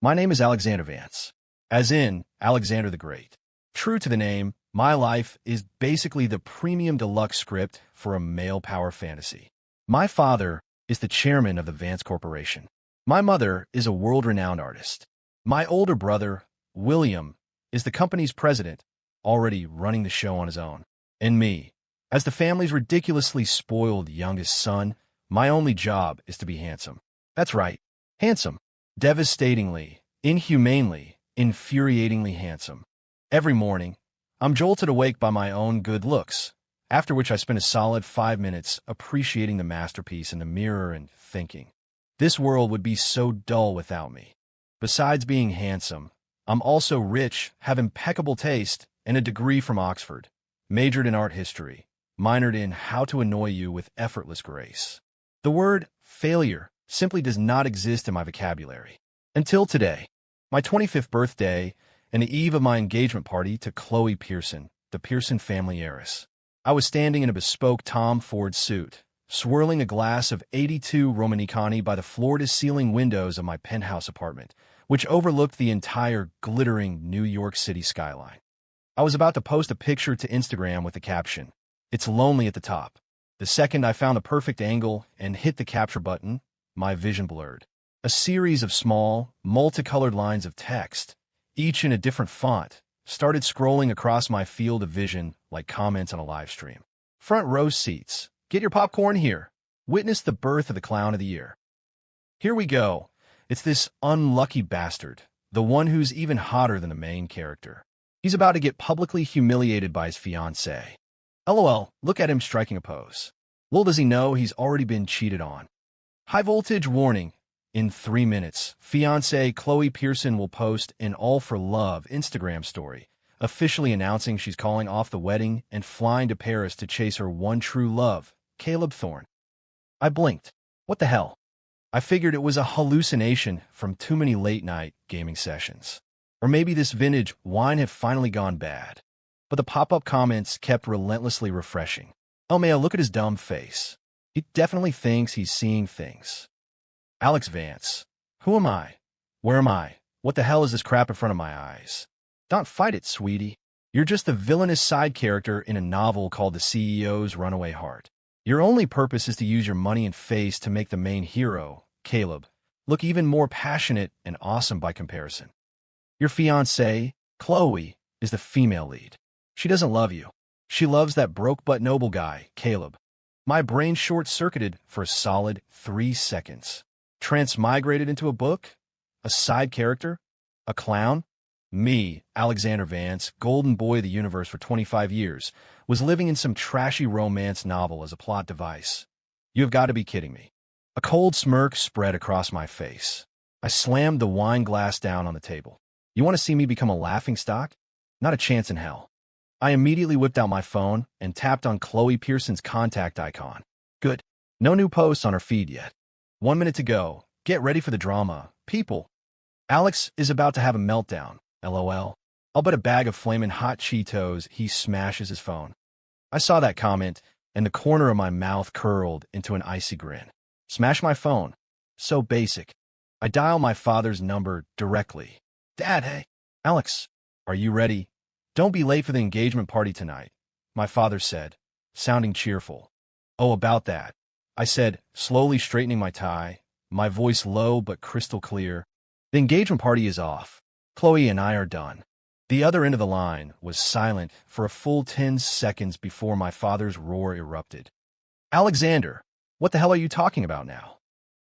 My name is Alexander Vance, as in Alexander the Great. True to the name, my life is basically the premium deluxe script for a male power fantasy. My father is the chairman of the Vance Corporation. My mother is a world-renowned artist. My older brother, William, is the company's president, already running the show on his own. And me, as the family's ridiculously spoiled youngest son, my only job is to be handsome. That's right, handsome. Devastatingly, inhumanely, infuriatingly handsome. Every morning, I'm jolted awake by my own good looks, after which I spend a solid 5 minutes appreciating the masterpiece in the mirror and thinking, this world would be so dull without me. Besides being handsome, I'm also rich, have impeccable taste, and a degree from Oxford, majored in art history, minored in how to annoy you with effortless grace. The word failure simply does not exist in my vocabulary. Until today, my 25th birthday, and the eve of my engagement party to Chloe Pearson, the Pearson family heiress. I was standing in a bespoke Tom Ford suit, swirling a glass of 82 Romanicani by the floor-to-ceiling windows of my penthouse apartment, which overlooked the entire glittering New York City skyline. I was about to post a picture to Instagram with the caption, "It's lonely at the top." The second I found the perfect angle and hit the capture button, my vision blurred. A series of small, multicolored lines of text, each in a different font, started scrolling across my field of vision like comments on a live stream. Front row seats. Get your popcorn here. Witness the birth of the clown of the year. Here we go. It's this unlucky bastard, the one who's even hotter than the main character. He's about to get publicly humiliated by his fiancée. LOL, look at him striking a pose. Little does he know he's already been cheated on. High voltage warning. In 3 minutes, fiancée Chloe Pearson will post an All for Love Instagram story, officially announcing she's calling off the wedding and flying to Paris to chase her one true love, Caleb Thorne. I blinked. What the hell? I figured it was a hallucination from too many late-night gaming sessions. Or maybe this vintage wine had finally gone bad. But the pop-up comments kept relentlessly refreshing. Oh man, look at his dumb face. He definitely thinks he's seeing things. Alex Vance. Who am I? Where am I? What the hell is this crap in front of my eyes? Don't fight it, sweetie. You're just the villainous side character in a novel called The CEO's Runaway Heart. Your only purpose is to use your money and face to make the main hero, Caleb, look even more passionate and awesome by comparison. Your fiancée, Chloe, is the female lead. She doesn't love you. She loves that broke but noble guy, Caleb. My brain short-circuited for a solid 3 seconds. Transmigrated into a book? A side character? A clown? Me, Alexander Vance, golden boy of the universe for 25 years, was living in some trashy romance novel as a plot device. You have got to be kidding me. A cold smirk spread across my face. I slammed the wine glass down on the table. You want to see me become a laughingstock? Not a chance in hell. I immediately whipped out my phone and tapped on Chloe Pearson's contact icon. Good. No new posts on her feed yet. 1 minute to go. Get ready for the drama, people. Alex is about to have a meltdown. LOL. I'll bet a bag of flamin' hot Cheetos he smashes his phone. I saw that comment, and the corner of my mouth curled into an icy grin. Smash my phone. So basic. I dial my father's number directly. Dad, hey. Alex, are you ready? Don't be late for the engagement party tonight, my father said, sounding cheerful. Oh, about that, I said, slowly straightening my tie, my voice low but crystal clear. The engagement party is off. Chloe and I are done. The other end of the line was silent for a full 10 seconds before my father's roar erupted. Alexander, what the hell are you talking about now?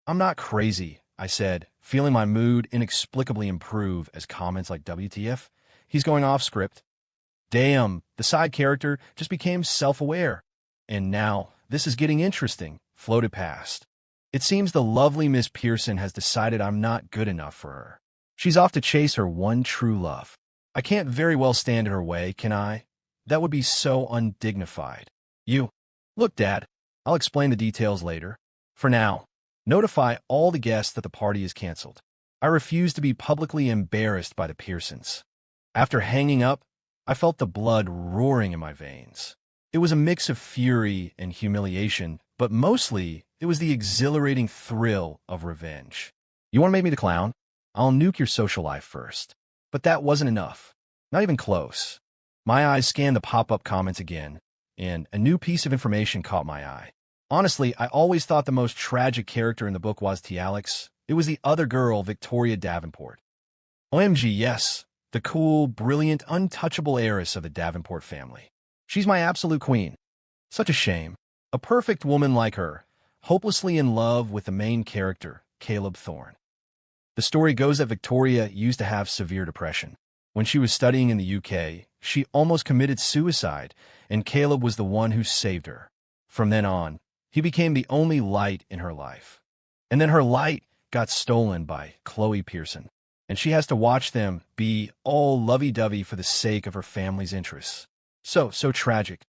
I'm not crazy, I said, feeling my mood inexplicably improve as comments like WTF? He's going off script. Damn, the side character just became self-aware. And now, this is getting interesting, floated past. It seems the lovely Miss Pearson has decided I'm not good enough for her. She's off to chase her one true love. I can't very well stand in her way, can I? That would be so undignified. Look, Dad, I'll explain the details later. For now, notify all the guests that the party is canceled. I refuse to be publicly embarrassed by the Pearsons. After hanging up, I felt the blood roaring in my veins. It was a mix of fury and humiliation, but mostly it was the exhilarating thrill of revenge. You want to make me the clown? I'll nuke your social life first. But that wasn't enough. Not even close. My eyes scanned the pop-up comments again, and a new piece of information caught my eye. Honestly, I always thought the most tragic character in the book was Alex. It was the other girl, Victoria Davenport. OMG, yes, the cool, brilliant, untouchable heiress of the Davenport family. She's my absolute queen. Such a shame. A perfect woman like her, hopelessly in love with the main character, Caleb Thorne. The story goes that Victoria used to have severe depression. When she was studying in the UK, she almost committed suicide, and Caleb was the one who saved her. From then on, he became the only light in her life. And then her light got stolen by Pearson, and she has to watch them be all lovey-dovey for the sake of her family's interests. So tragic.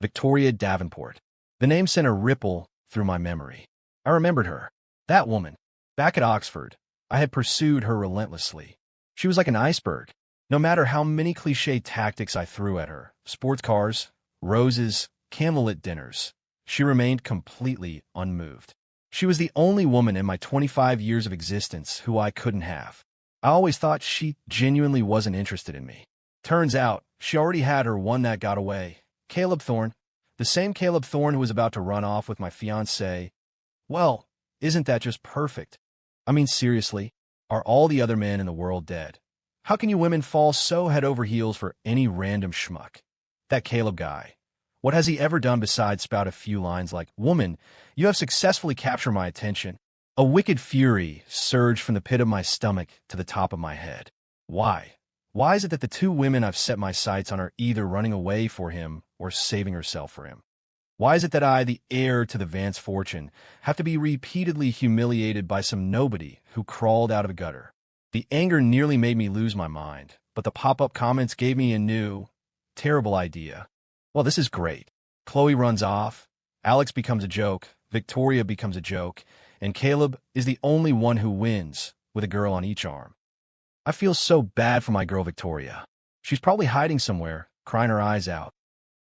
Victoria Davenport. The name sent a ripple through my memory. I remembered her. That woman. Back at Oxford, I had pursued her relentlessly. She was like an iceberg. No matter how many cliché tactics I threw at her, sports cars, roses, candlelit dinners, she remained completely unmoved. She was the only woman in my 25 years of existence who I couldn't have. I always thought she genuinely wasn't interested in me. Turns out, she already had her one that got away. Caleb Thorne. The same Caleb Thorne who was about to run off with my fiancée. Well, isn't that just perfect? I mean, seriously, are all the other men in the world dead? How can you women fall so head over heels for any random schmuck? That Caleb guy. What has he ever done besides spout a few lines like, "Woman, you have successfully captured my attention"? A wicked fury surged from the pit of my stomach to the top of my head. Why? Why is it that the two women I've set my sights on are either running away for him or saving herself for him? Why is it that I, the heir to the Vance fortune, have to be repeatedly humiliated by some nobody who crawled out of a gutter? The anger nearly made me lose my mind, but the pop-up comments gave me a new, terrible idea. Well, this is great. Chloe runs off, Alex becomes a joke, Victoria becomes a joke, and Caleb is the only one who wins, with a girl on each arm. I feel so bad for my girl Victoria. She's probably hiding somewhere, crying her eyes out.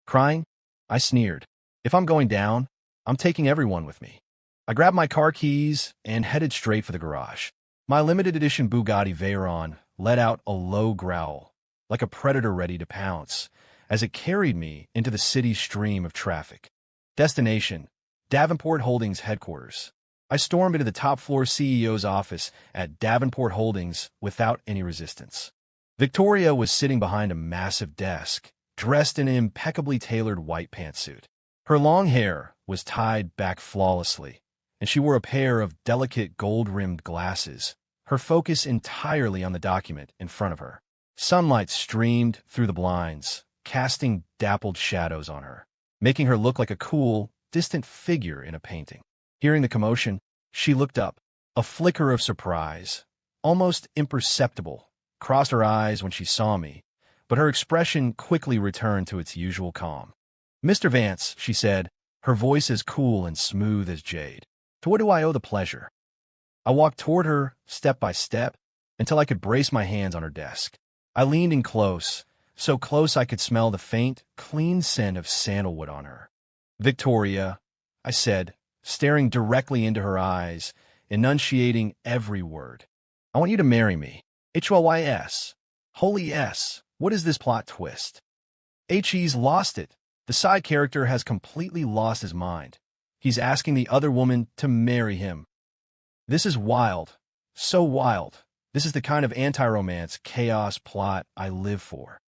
Crying? I sneered. If I'm going down, I'm taking everyone with me. I grabbed my car keys and headed straight for the garage. My limited edition Bugatti Veyron let out a low growl, like a predator ready to pounce, as it carried me into the city's stream of traffic. Destination: Davenport Holdings headquarters. I stormed into the top-floor CEO's office at Davenport Holdings without any resistance. Victoria was sitting behind a massive desk, dressed in an impeccably tailored white pantsuit. Her long hair was tied back flawlessly, and she wore a pair of delicate gold-rimmed glasses, her focus entirely on the document in front of her. Sunlight streamed through the blinds, casting dappled shadows on her, making her look like a cool, distant figure in a painting. Hearing the commotion, she looked up. A flicker of surprise, almost imperceptible, crossed her eyes when she saw me, but her expression quickly returned to its usual calm. "Mr. Vance," she said, her voice as cool and smooth as jade. "To what do I owe the pleasure?" I walked toward her, step by step, until I could brace my hands on her desk. I leaned in close, so close I could smell the faint, clean scent of sandalwood on her. "Victoria," I said, staring directly into her eyes, enunciating every word. "I want you to marry me. HLYS. Holy S. What is this plot twist?" HE's lost it. The side character has completely lost his mind. He's asking the other woman to marry him. This is wild. So wild. This is the kind of anti-romance, chaos plot I live for.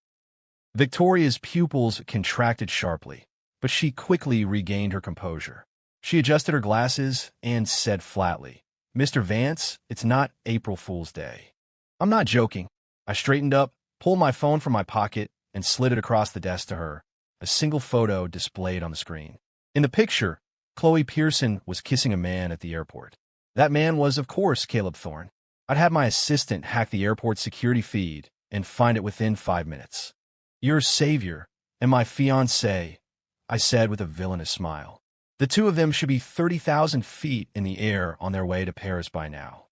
Victoria's pupils contracted sharply, but she quickly regained her composure. She adjusted her glasses and said flatly, "Mr. Vance, it's not April Fool's Day." "I'm not joking." I straightened up, pulled my phone from my pocket, and slid it across the desk to her, a single photo displayed on the screen. In the picture, Chloe Pearson was kissing a man at the airport. That man was, of course, Caleb Thorne. I'd had my assistant hack the airport security feed and find it within 5 minutes. "Your savior and my fiancé," I said with a villainous smile. The two of them should be 30,000 feet in the air on their way to Paris by now.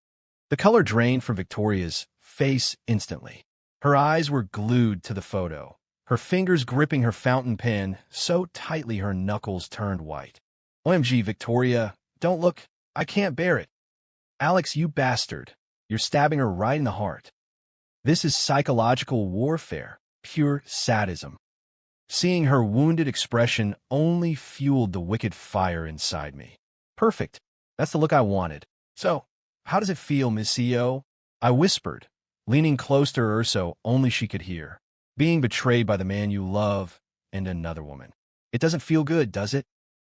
The color drained from Victoria's face instantly. Her eyes were glued to the photo, her fingers gripping her fountain pen so tightly her knuckles turned white. "OMG, Victoria, don't look. I can't bear it." "Alex, you bastard." You're stabbing her right in the heart. This is psychological warfare, pure sadism. Seeing her wounded expression only fueled the wicked fire inside me. Perfect. That's the look I wanted. So, how does it feel, Miss CEO? I whispered, leaning close to her so only she could hear. Being betrayed by the man you love and another woman. It doesn't feel good, does it?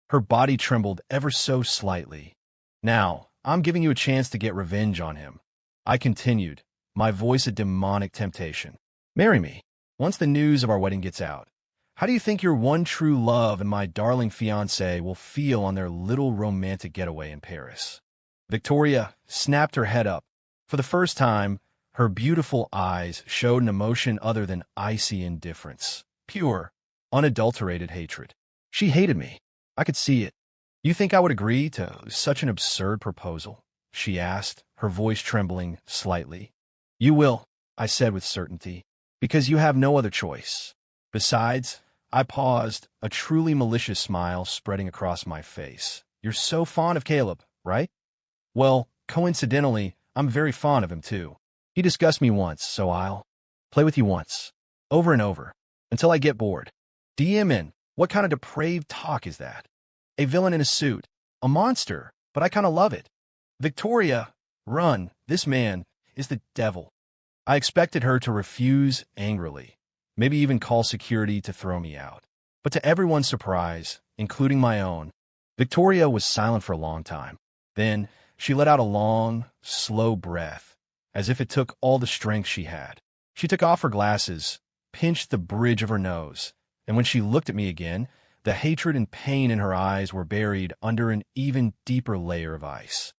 Her body trembled ever so slightly. Now, I'm giving you a chance to get revenge on him. I continued, my voice a demonic temptation. Marry me. Once the news of our wedding gets out, how do you think your one true love and my darling fiancé will feel on their little romantic getaway in Paris? Victoria snapped her head up. For the first time, her beautiful eyes showed an emotion other than icy indifference. Pure, unadulterated hatred. She hated me. I could see it. You think I would agree to such an absurd proposal? She asked, her voice trembling slightly. You will, I said with certainty, because you have no other choice. Besides, I paused, a truly malicious smile spreading across my face. You're so fond of Caleb, right? Well, coincidentally, I'm very fond of him too. He discussed me once, so I'll play with you once, over and over, until I get bored. DM in. What kind of depraved talk is that? A villain in a suit, a monster, but I kind of love it. Victoria, run. This man is the devil. I expected her to refuse angrily, maybe even call security to throw me out. But to everyone's surprise, including my own, Victoria was silent for a long time. Then she let out a long, slow breath, as if it took all the strength she had. She took off her glasses, pinched the bridge of her nose, and when she looked at me again, the hatred and pain in her eyes were buried under an even deeper layer of ice.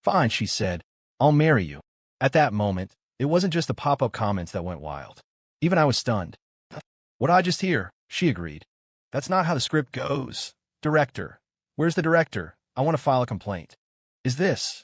Fine, she said. I'll marry you. At that moment, it wasn't just the pop-up comments that went wild. Even I was stunned. What did I just hear? She agreed. That's not how the script goes. Director. Where's the director? I want to file a complaint. Is this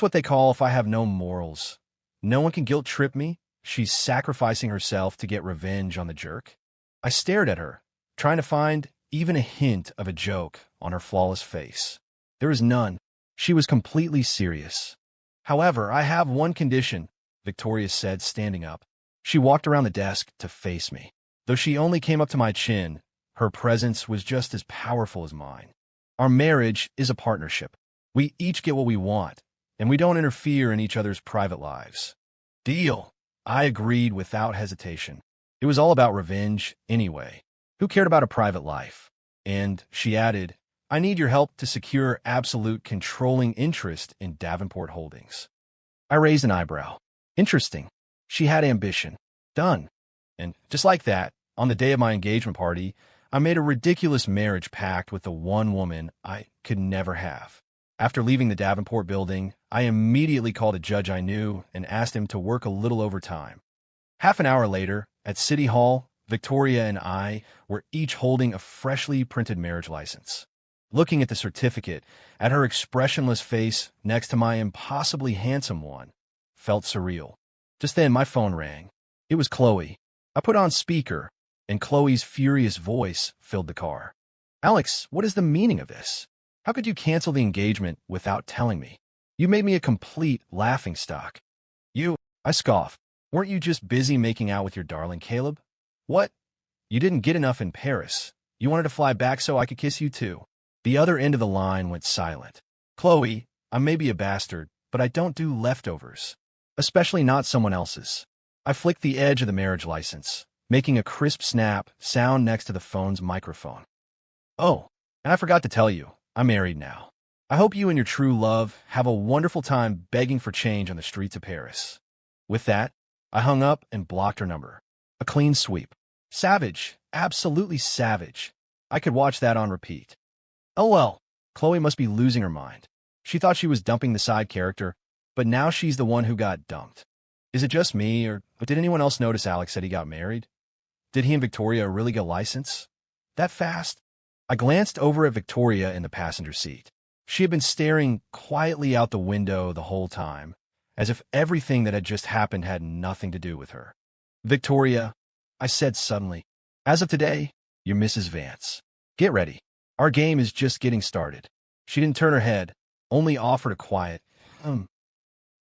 what they call if I have no morals? No one can guilt-trip me? She's sacrificing herself to get revenge on the jerk? I stared at her, trying to find even a hint of a joke on her flawless face. There was none. She was completely serious. However, I have one condition, Victoria said, standing up. She walked around the desk to face me. Though she only came up to my chin, her presence was just as powerful as mine. Our marriage is a partnership. We each get what we want, and we don't interfere in each other's private lives. Deal. I agreed without hesitation. It was all about revenge anyway. Who cared about a private life? And, she added, I need your help to secure absolute controlling interest in Davenport Holdings. I raised an eyebrow. Interesting. She had ambition. Done. And just like that, on the day of my engagement party, I made a ridiculous marriage pact with the one woman I could never have. After leaving the Davenport building, I immediately called a judge I knew and asked him to work a little overtime. Half an hour later, at City Hall, Victoria and I were each holding a freshly printed marriage license. Looking at the certificate, at her expressionless face next to my impossibly handsome one, felt surreal. Just then, my phone rang. It was Chloe. I put on speaker, and Chloe's furious voice filled the car. Alex, what is the meaning of this? How could you cancel the engagement without telling me? You made me a complete laughingstock. I scoffed. Weren't you just busy making out with your darling Caleb? What? You didn't get enough in Paris. You wanted to fly back so I could kiss you too. The other end of the line went silent. Chloe, I may be a bastard, but I don't do leftovers. Especially not someone else's. I flicked the edge of the marriage license, making a crisp snap sound next to the phone's microphone. Oh, and I forgot to tell you, I'm married now. I hope you and your true love have a wonderful time begging for change on the streets of Paris. With that, I hung up and blocked her number. A clean sweep. Savage. Absolutely savage. I could watch that on repeat. Oh well, Chloe must be losing her mind. She thought she was dumping the side character, but now she's the one who got dumped. Is it just me, or did anyone else notice Alex said he got married? Did he and Victoria really get a license? That fast? I glanced over at Victoria in the passenger seat. She had been staring quietly out the window the whole time, as if everything that had just happened had nothing to do with her. Victoria, I said suddenly, as of today, you're Mrs. Vance. Get ready. Our game is just getting started. She didn't turn her head, only offered a quiet,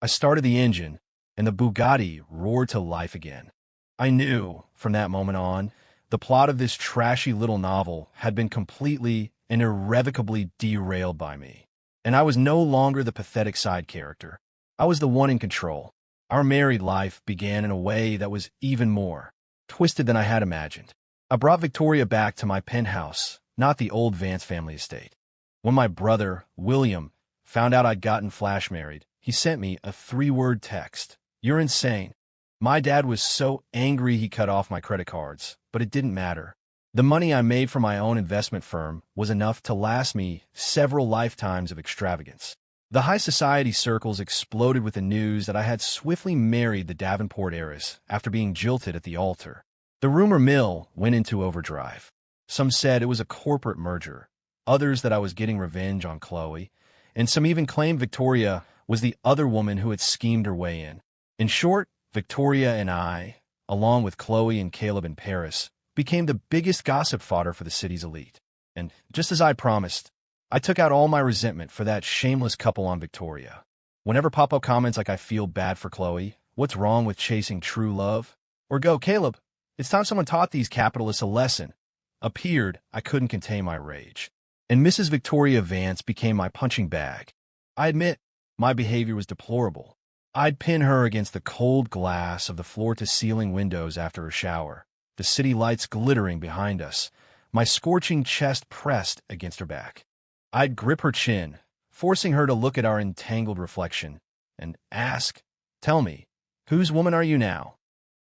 I started the engine, and the Bugatti roared to life again. I knew, from that moment on, the plot of this trashy little novel had been completely and irrevocably derailed by me. And I was no longer the pathetic side character. I was the one in control. Our married life began in a way that was even more twisted than I had imagined. I brought Victoria back to my penthouse, not the old Vance family estate. When my brother, William, found out I'd gotten flash married, he sent me a 3-word text. "You're insane." My dad was so angry he cut off my credit cards, but it didn't matter. The money I made from my own investment firm was enough to last me several lifetimes of extravagance. The high society circles exploded with the news that I had swiftly married the Davenport heiress after being jilted at the altar. The rumor mill went into overdrive. Some said it was a corporate merger, others that I was getting revenge on Chloe, and some even claimed Victoria was the other woman who had schemed her way in. In short, Victoria and I, along with Chloe and Caleb in Paris, became the biggest gossip fodder for the city's elite. And just as I promised, I took out all my resentment for that shameless couple on Victoria. Whenever pop-up comments like "I feel bad for Chloe," "What's wrong with chasing true love?" or "Go, Caleb, it's time someone taught these capitalists a lesson," appeared, I couldn't contain my rage. And Mrs. Victoria Vance became my punching bag. I admit, my behavior was deplorable. I'd pin her against the cold glass of the floor-to-ceiling windows after her shower, the city lights glittering behind us, my scorching chest pressed against her back. I'd grip her chin, forcing her to look at our entangled reflection, and ask, "Tell me, whose woman are you now?"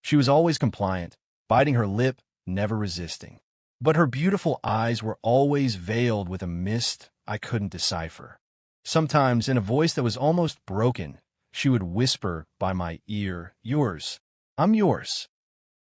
She was always compliant, biting her lip, never resisting. But her beautiful eyes were always veiled with a mist I couldn't decipher. Sometimes, in a voice that was almost broken, she would whisper by my ear, "Yours. I'm yours."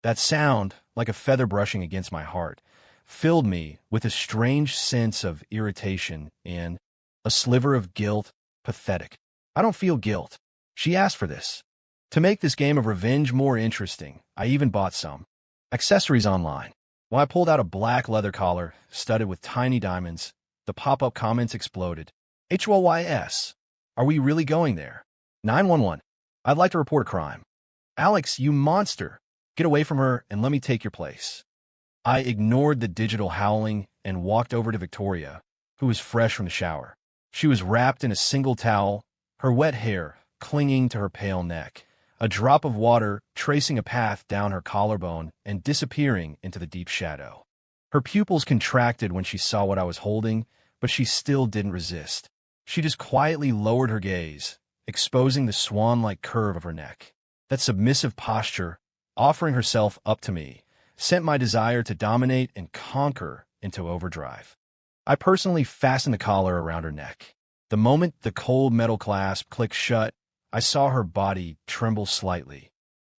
That sound, like a feather brushing against my heart, filled me with a strange sense of irritation and a sliver of guilt. Pathetic. I don't feel guilt. She asked for this. To make this game of revenge more interesting, I even bought some accessories online. When I pulled out a black leather collar studded with tiny diamonds, the pop-up comments exploded. "HOYS. Are we really going there? 911. I'd like to report a crime. Alex, you monster. Get away from her and let me take your place." I ignored the digital howling and walked over to Victoria, who was fresh from the shower. She was wrapped in a single towel, her wet hair clinging to her pale neck, a drop of water tracing a path down her collarbone and disappearing into the deep shadow. Her pupils contracted when she saw what I was holding, but she still didn't resist. She just quietly lowered her gaze, exposing the swan-like curve of her neck. That submissive posture, offering herself up to me, sent my desire to dominate and conquer into overdrive. I personally fastened the collar around her neck. The moment the cold metal clasp clicked shut, I saw her body tremble slightly.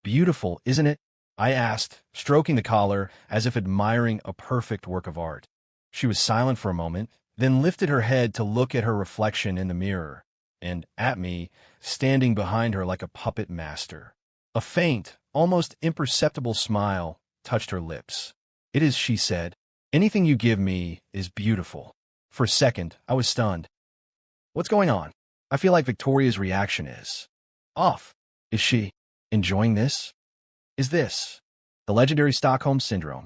"Beautiful, isn't it?" I asked, stroking the collar as if admiring a perfect work of art. She was silent for a moment, then lifted her head to look at her reflection in the mirror, and at me, standing behind her like a puppet master. A faint, almost imperceptible smile touched her lips. "It is," she said. "Anything you give me is beautiful." For a second, I was stunned. What's going on? I feel like Victoria's reaction is off. Is she enjoying this? Is this the legendary Stockholm Syndrome?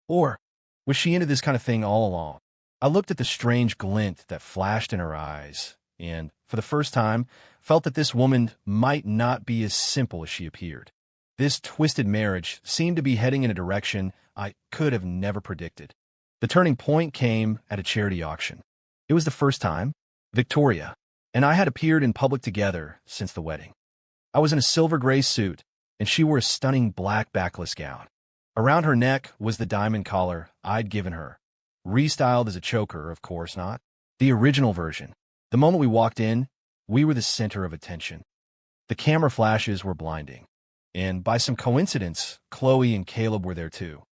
Or was she into this kind of thing all along? I looked at the strange glint that flashed in her eyes, and, for the first time, felt that this woman might not be as simple as she appeared. This twisted marriage seemed to be heading in a direction I could have never predicted. The turning point came at a charity auction. It was the first time Victoria and I had appeared in public together since the wedding. I was in a silver gray suit, and she wore a stunning black backless gown. Around her neck was the diamond collar I'd given her, restyled as a choker, of course not, the original version. The moment we walked in, we were the center of attention. The camera flashes were blinding, and by some coincidence, Chloe and Caleb were there too.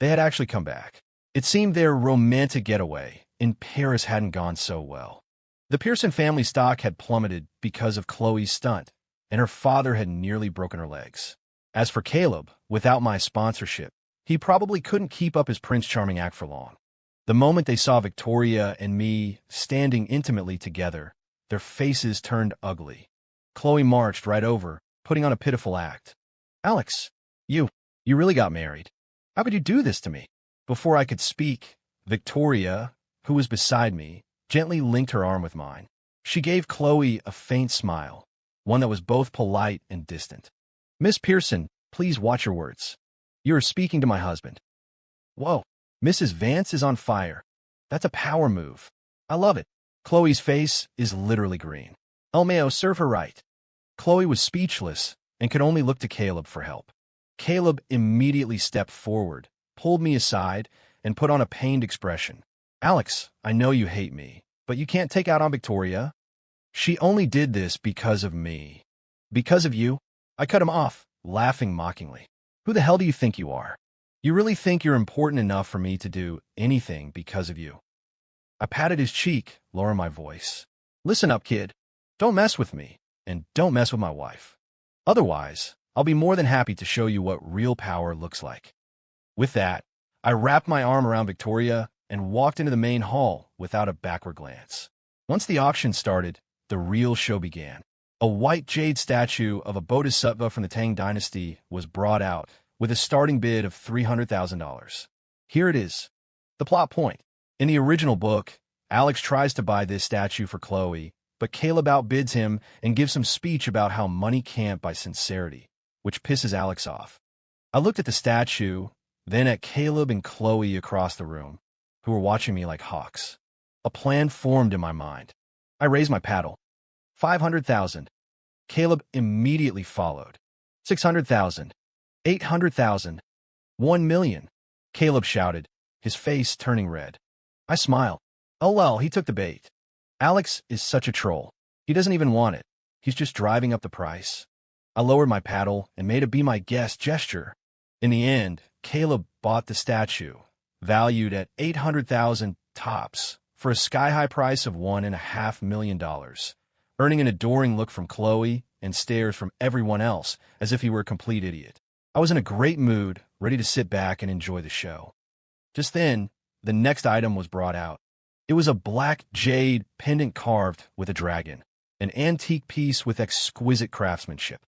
They had actually come back. It seemed their romantic getaway in Paris hadn't gone so well. The Pearson family stock had plummeted because of Chloe's stunt, and her father had nearly broken her legs. As for Caleb, without my sponsorship, he probably couldn't keep up his Prince Charming act for long. The moment they saw Victoria and me standing intimately together, their faces turned ugly. Chloe marched right over, putting on a pitiful act. Alex, you really got married. How could you do this to me? Before I could speak, Victoria, who was beside me, gently linked her arm with mine. She gave Chloe a faint smile, one that was both polite and distant. Miss Pearson, please watch your words. You are speaking to my husband. Whoa, Mrs. Vance is on fire. That's a power move. I love it. Chloe's face is literally green. El Mayo, serve her right. Chloe was speechless and could only look to Caleb for help. Caleb immediately stepped forward, pulled me aside, and put on a pained expression. Alex, I know you hate me, but you can't take out on Victoria. She only did this because of me. Because of you? I cut him off, laughing mockingly. Who the hell do you think you are? You really think you're important enough for me to do anything because of you? I patted his cheek, lowering my voice. Listen up, kid. Don't mess with me, and don't mess with my wife. Otherwise, I'll be more than happy to show you what real power looks like. With that, I wrapped my arm around Victoria and walked into the main hall without a backward glance. Once the auction started, the real show began. A white jade statue of a bodhisattva from the Tang dynasty was brought out with a starting bid of $300,000. Here it is. The plot point. In the original book, Alex tries to buy this statue for Chloe, but Caleb outbids him and gives some speech about how money can't buy sincerity, which pisses Alex off. I looked at the statue, then at Caleb and Chloe across the room, who were watching me like hawks. A plan formed in my mind. I raised my paddle. 500,000. Caleb immediately followed. 600,000. 800,000. 1 million. Caleb shouted, his face turning red. I smiled. Oh well, he took the bait. Alex is such a troll. He doesn't even want it. He's just driving up the price. I lowered my paddle and made a be my guest gesture. In the end, Caleb bought the statue, valued at 800,000 tops, for a sky-high price of $1.5 million, earning an adoring look from Chloe and stares from everyone else as if he were a complete idiot. I was in a great mood, ready to sit back and enjoy the show. Just then, the next item was brought out. It was a black jade pendant carved with a dragon, an antique piece with exquisite craftsmanship.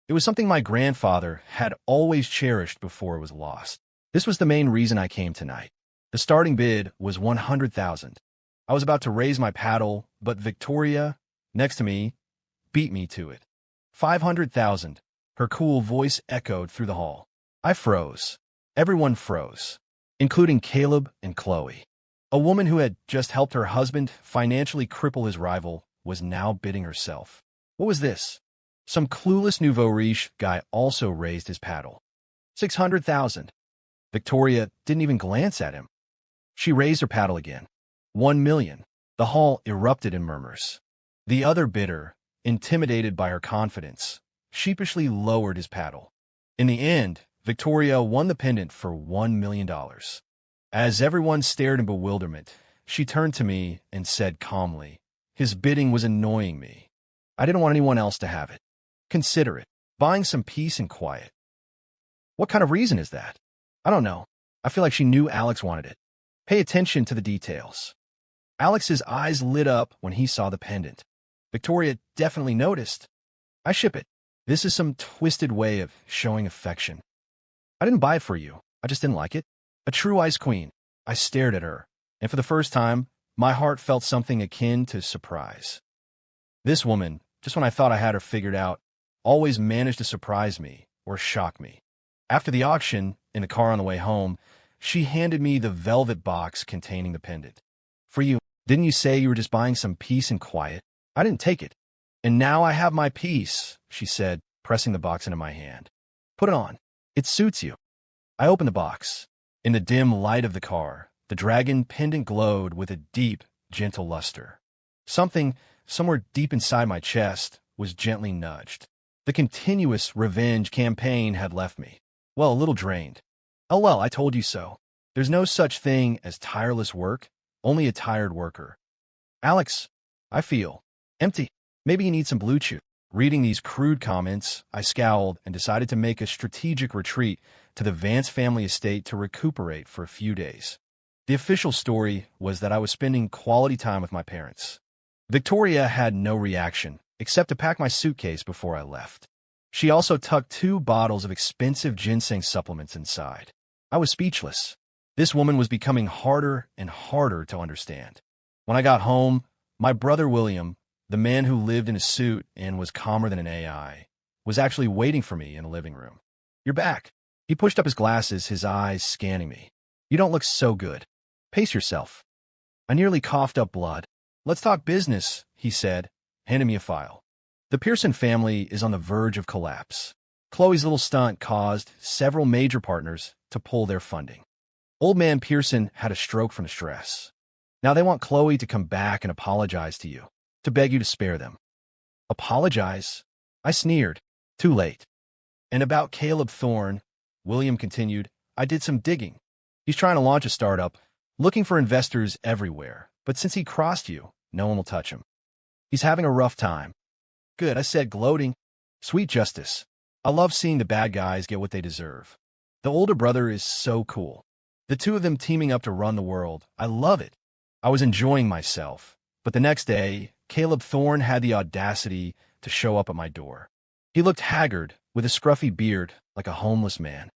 It was something my grandfather had always cherished before it was lost. This was the main reason I came tonight. The starting bid was 100,000. I was about to raise my paddle, but Victoria, next to me, beat me to it. 500,000. Her cool voice echoed through the hall. I froze. Everyone froze, including Caleb and Chloe. A woman who had just helped her husband financially cripple his rival was now bidding herself. What was this? Some clueless nouveau riche guy also raised his paddle. 600,000. Victoria didn't even glance at him. She raised her paddle again. 1 million. The hall erupted in murmurs. The other bidder, intimidated by her confidence, sheepishly lowered his paddle. In the end, Victoria won the pendant for $1 million. As everyone stared in bewilderment, she turned to me and said calmly, his bidding was annoying me. I didn't want anyone else to have it. Consider it. Buying some peace and quiet. What kind of reason is that? I don't know. I feel like she knew Alex wanted it. Pay attention to the details. Alex's eyes lit up when he saw the pendant. Victoria definitely noticed. I ship it. This is some twisted way of showing affection. I didn't buy it for you. I just didn't like it. A true ice queen. I stared at her, and for the first time, my heart felt something akin to surprise. This woman, just when I thought I had her figured out, always managed to surprise me or shock me. After the auction, in the car on the way home, she handed me the velvet box containing the pendant. For you, didn't you say you were just buying some peace and quiet? I didn't take it. And now I have my peace, she said, pressing the box into my hand. Put it on. It suits you. I opened the box. In the dim light of the car, the dragon pendant glowed with a deep, gentle luster. Something, somewhere deep inside my chest, was gently nudged. The continuous revenge campaign had left me, well, a little drained. Oh well, I told you so. There's no such thing as tireless work, only a tired worker. Alex, I feel empty. Maybe you need some Blue Chew. Reading these crude comments, I scowled and decided to make a strategic retreat to the Vance family estate to recuperate for a few days. The official story was that I was spending quality time with my parents. Victoria had no reaction, except to pack my suitcase before I left. She also tucked 2 bottles of expensive ginseng supplements inside. I was speechless. This woman was becoming harder and harder to understand. When I got home, my brother William, the man who lived in a suit and was calmer than an AI, was actually waiting for me in the living room. "You're back." He pushed up his glasses, his eyes scanning me. "You don't look so good. Pace yourself." I nearly coughed up blood. "Let's talk business," he said, handing me a file. The Pearson family is on the verge of collapse. Chloe's little stunt caused several major partners to pull their funding. Old man Pearson had a stroke from the stress. Now they want Chloe to come back and apologize to you, to beg you to spare them. Apologize? I sneered. Too late. And about Caleb Thorne, William continued, I did some digging. He's trying to launch a startup, looking for investors everywhere, but since he crossed you, no one will touch him. He's having a rough time. Good, I said, gloating. Sweet justice. I love seeing the bad guys get what they deserve. The older brother is so cool. The two of them teaming up to run the world. I love it. I was enjoying myself. But the next day, Caleb Thorne had the audacity to show up at my door. He looked haggard, with a scruffy beard, like a homeless man.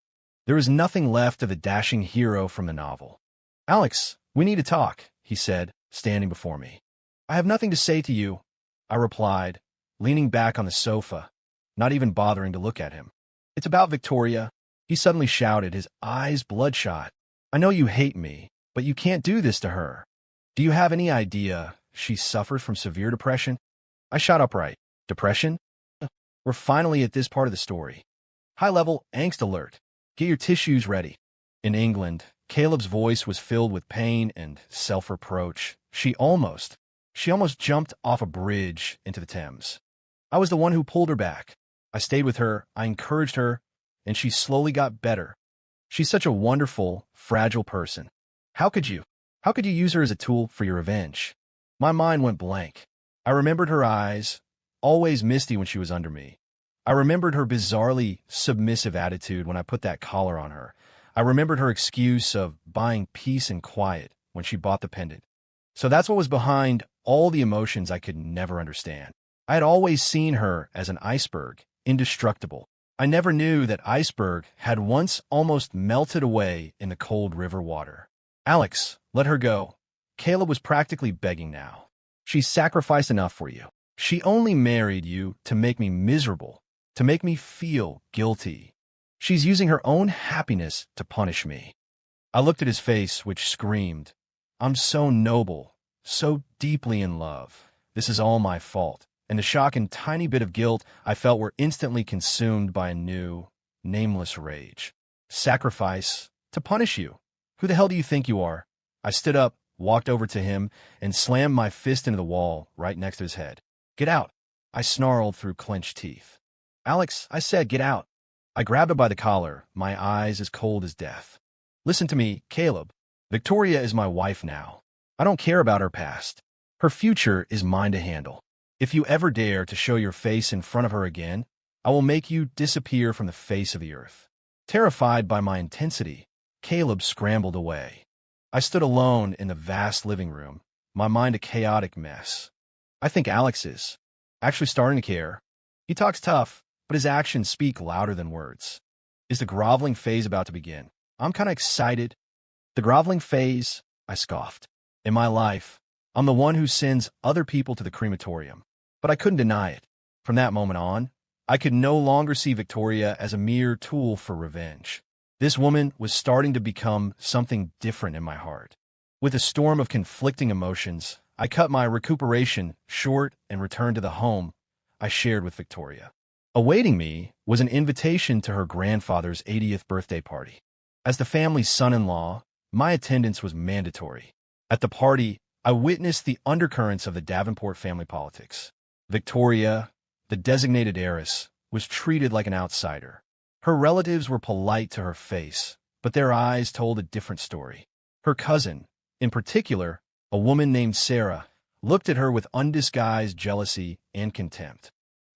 There was nothing left of the dashing hero from the novel. Alex, we need to talk, he said, standing before me. I have nothing to say to you, I replied, leaning back on the sofa, not even bothering to look at him. It's about Victoria, he suddenly shouted, his eyes bloodshot. I know you hate me, but you can't do this to her. Do you have any idea she suffers from severe depression? I shot upright. Depression? We're finally at this part of the story. High-level angst alert. Get your tissues ready. In England, Caleb's voice was filled with pain and self-reproach. She almost jumped off a bridge into the Thames. I was the one who pulled her back. I stayed with her, I encouraged her, and she slowly got better. She's such a wonderful, fragile person. How could you use her as a tool for your revenge? My mind went blank. I remembered her eyes, always misty when she was under me. I remembered her bizarrely submissive attitude when I put that collar on her. I remembered her excuse of buying peace and quiet when she bought the pendant. So that's what was behind all the emotions I could never understand. I had always seen her as an iceberg, indestructible. I never knew that iceberg had once almost melted away in the cold river water. Alex, let her go. Caleb was practically begging now. She's sacrificed enough for you. She only married you to make me miserable, to make me feel guilty. She's using her own happiness to punish me. I looked at his face, which screamed, I'm so noble, so deeply in love. This is all my fault. And the shock and tiny bit of guilt I felt were instantly consumed by a new, nameless rage. Sacrifice to punish you. Who the hell do you think you are? I stood up, walked over to him, and slammed my fist into the wall right next to his head. Get out, I snarled through clenched teeth. Alex, I said, get out. I grabbed him by the collar, my eyes as cold as death. Listen to me, Caleb. Victoria is my wife now. I don't care about her past. Her future is mine to handle. If you ever dare to show your face in front of her again, I will make you disappear from the face of the earth. Terrified by my intensity, Caleb scrambled away. I stood alone in the vast living room, my mind a chaotic mess. I think Alex is actually starting to care. He talks tough, but his actions speak louder than words. Is the groveling phase about to begin? I'm kind of excited. The groveling phase? I scoffed. In my life, I'm the one who sends other people to the crematorium. But I couldn't deny it. From that moment on, I could no longer see Victoria as a mere tool for revenge. This woman was starting to become something different in my heart. With a storm of conflicting emotions, I cut my recuperation short and returned to the home I shared with Victoria. Awaiting me was an invitation to her grandfather's 80th birthday party. As the family's son-in-law, my attendance was mandatory. At the party, I witnessed the undercurrents of the Davenport family politics. Victoria, the designated heiress, was treated like an outsider. Her relatives were polite to her face, but their eyes told a different story. Her cousin, in particular, a woman named Sarah, looked at her with undisguised jealousy and contempt.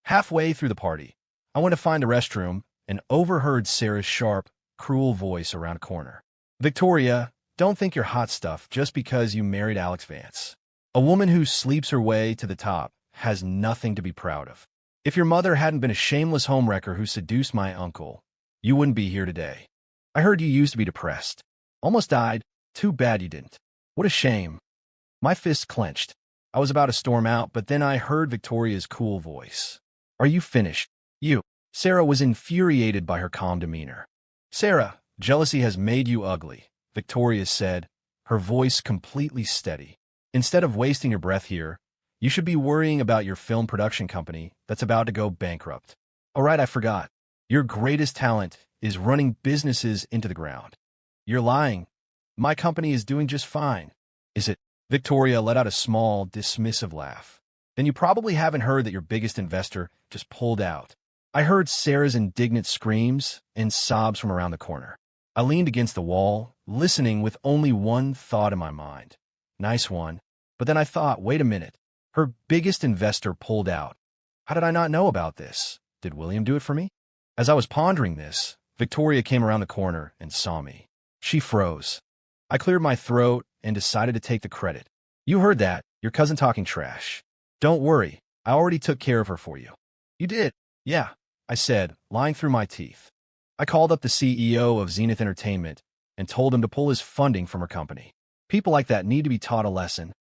Halfway through the party, I went to find a restroom and overheard Sarah's sharp, cruel voice around a corner. Victoria, don't think you're hot stuff just because you married Alex Vance. A woman who sleeps her way to the top has nothing to be proud of. If your mother hadn't been a shameless homewrecker who seduced my uncle, you wouldn't be here today. I heard you used to be depressed. Almost died. Too bad you didn't. What a shame. My fists clenched. I was about to storm out, but then I heard Victoria's cool voice. Are you finished? You. Sarah was infuriated by her calm demeanor. Sarah, jealousy has made you ugly, Victoria said, her voice completely steady. Instead of wasting your breath here, you should be worrying about your film production company that's about to go bankrupt. All right, I forgot. Your greatest talent is running businesses into the ground. You're lying. My company is doing just fine. Is it? Victoria let out a small, dismissive laugh. Then you probably haven't heard that your biggest investor just pulled out. I heard Sarah's indignant screams and sobs from around the corner. I leaned against the wall, listening with only one thought in my mind. Nice one. But then I thought, wait a minute. Her biggest investor pulled out. How did I not know about this? Did William do it for me? As I was pondering this, Victoria came around the corner and saw me. She froze. I cleared my throat and decided to take the credit. You heard that, your cousin talking trash. Don't worry, I already took care of her for you. You did? Yeah, I said, lying through my teeth. I called up the CEO of Zenith Entertainment and told him to pull his funding from her company. People like that need to be taught a lesson.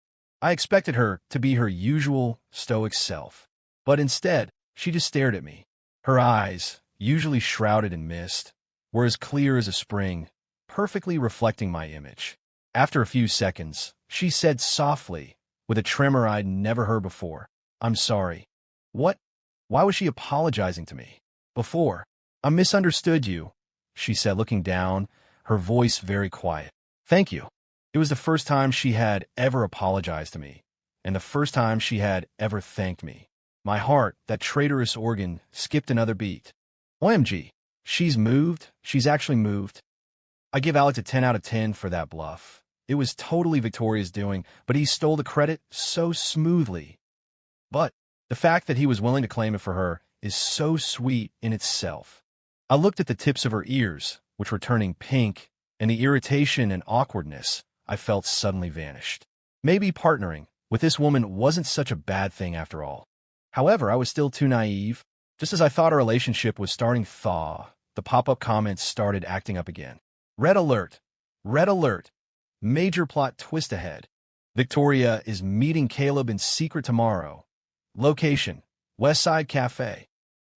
I expected her to be her usual stoic self, but instead, she just stared at me. Her eyes, usually shrouded in mist, were as clear as a spring, perfectly reflecting my image. After a few seconds, she said softly, with a tremor I'd never heard before, I'm sorry. What? Why was she apologizing to me? Before. I misunderstood you, she said, looking down, her voice very quiet. Thank you. It was the first time she had ever apologized to me, and the first time she had ever thanked me. My heart, that traitorous organ, skipped another beat. OMG, she's moved. She's actually moved. I give Alex a 10 out of 10 for that bluff. It was totally Victoria's doing, but he stole the credit so smoothly. But the fact that he was willing to claim it for her is so sweet in itself. I looked at the tips of her ears, which were turning pink, and the irritation and awkwardness I felt suddenly vanished. Maybe partnering with this woman wasn't such a bad thing after all. However, I was still too naive. Just as I thought our relationship was starting to thaw, the pop-up comments started acting up again. Red alert! Red alert! Major plot twist ahead. Victoria is meeting Caleb in secret tomorrow. Location: West Side Cafe.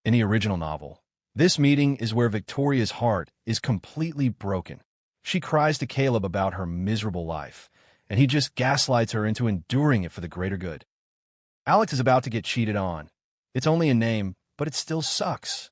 In the original novel, this meeting is where Victoria's heart is completely broken. She cries to Caleb about her miserable life, and he just gaslights her into enduring it for the greater good. Alex is about to get cheated on. It's only a name, but it still sucks.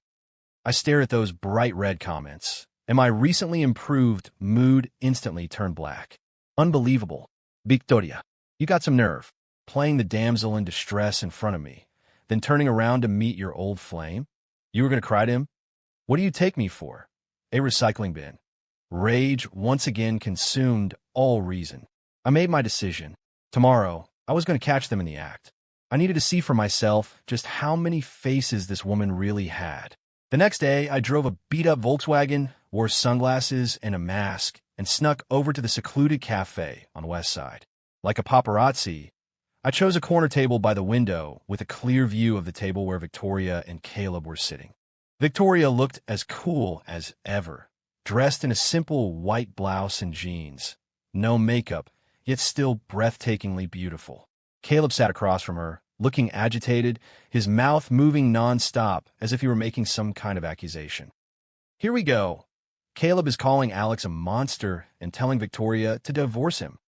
I stare at those bright red comments, and my recently improved mood instantly turned black. Unbelievable. Victoria, you got some nerve, playing the damsel in distress in front of me, then turning around to meet your old flame? You were going to cry to him? What do you take me for? A recycling bin. Rage once again consumed all reason. I made my decision. Tomorrow, I was going to catch them in the act. I needed to see for myself just how many faces this woman really had. The next day, I drove a beat-up Volkswagen, wore sunglasses and a mask, and snuck over to the secluded cafe on the west side. Like a paparazzi, I chose a corner table by the window with a clear view of the table where Victoria and Caleb were sitting. Victoria looked as cool as ever, dressed in a simple white blouse and jeans. No makeup, yet still breathtakingly beautiful. Caleb sat across from her, looking agitated, his mouth moving non-stop as if he were making some kind of accusation. Here we go. Caleb is calling Alex a monster and telling Victoria to divorce him.